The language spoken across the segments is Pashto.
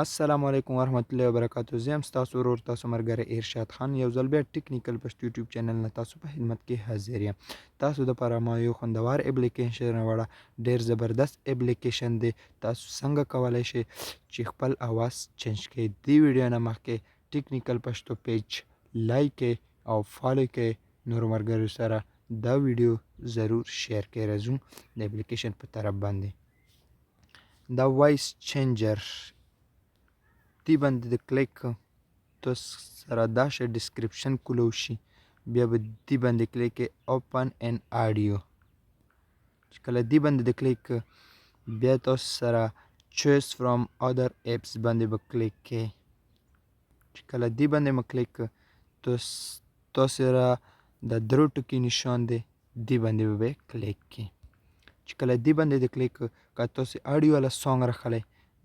السلام علیکم ورحمت الله وبرکاتہ. زه یم ستاسو ورور تاسو ملګری ارشاد خان. یو ځل بیا ټیکنیکل پښتو یوټیوب چینل نه تاسو په خدمت کې حاضر یم. تاسو دپاره ما یو خوندور اپلیکیشن راوړه. ډېر زبردست اپلیکیشن دی. تاسو څنګه کولی شئ چې خپل اواز چینج کړئ. دې ویډیو نه مخکې ټیکنیکل پښتو پیج لایک کړئ او فالو کړئ. نورو ملګرو سره دا ویډیو ضرور شیر کړئ. راځو د اپلیکیشن په طرف باندې. دا وایس چینجر دې باندې د کلیک تاسو سره دا شی ډسکرپشن کولو شي. بیا به دې باندې کلیک کړئ اوپن ان آډیو. چې کله دې باندې د کلیک بیا تاسو سره چویس فرام ادر ایپس باندې به کلیک کړئ. چې کله دې باندې مو کلیک تاسو سره د درو ټکي نشان دی. دې باندې به کلیک کړئ. چې کله دې باندې د کلیک که تاسو آډیو والا سانګ راخلی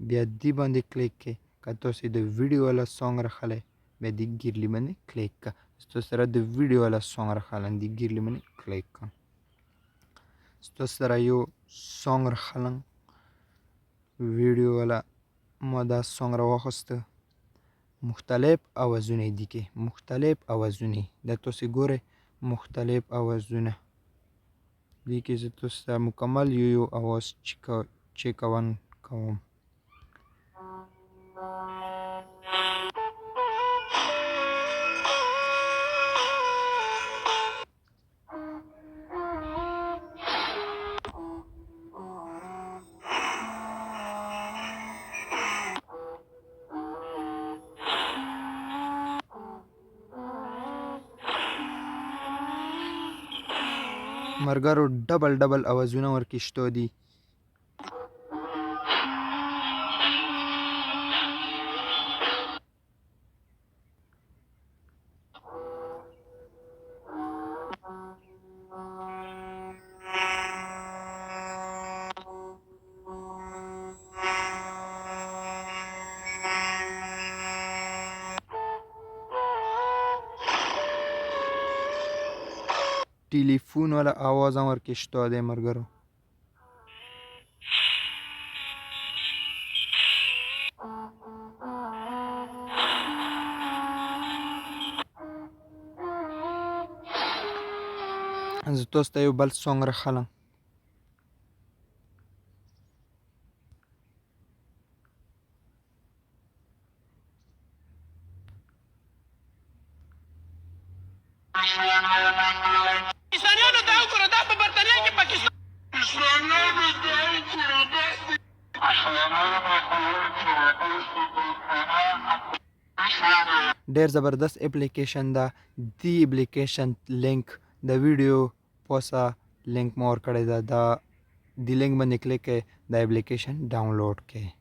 بیا دې باندې کلیک کړئ. که تاسو د ویډیو والا سانګ راخلی بیا دې ګیرلي باندې کلیک کړه. تاسو سره د ویډیو والا سانګ راخلی دې ګیرلي باندې کلیک کړه. تاسو سره یو سانګ راخلم ویډیو والا ما دا سانګ راواخیسته. مختلف اوازونه یې دي کې مختلف اوازونه دا تاسو ګورئ مختلف اوازونه دې کې زه تاسو ته مکمل یو اواز چیکون کوم. ملګرو ډبل اوازونه ورکې شته دي. ټلیفون والا آواز هم ورکې شته دی ملګرو. زه تاسو ته یو بل سانګ راخلم. اسلاميانو دا وکړه دا په برتانیا کې پاکستان ډېر زبردست اپلیکیشن ده. دې اپلیکیشن لینک د ویډیو پوسه لینک مو ورکړی ده. دا دې لینک باندې کلیک کړئ دا اپلیکیشن ډاونلوډ کړئ.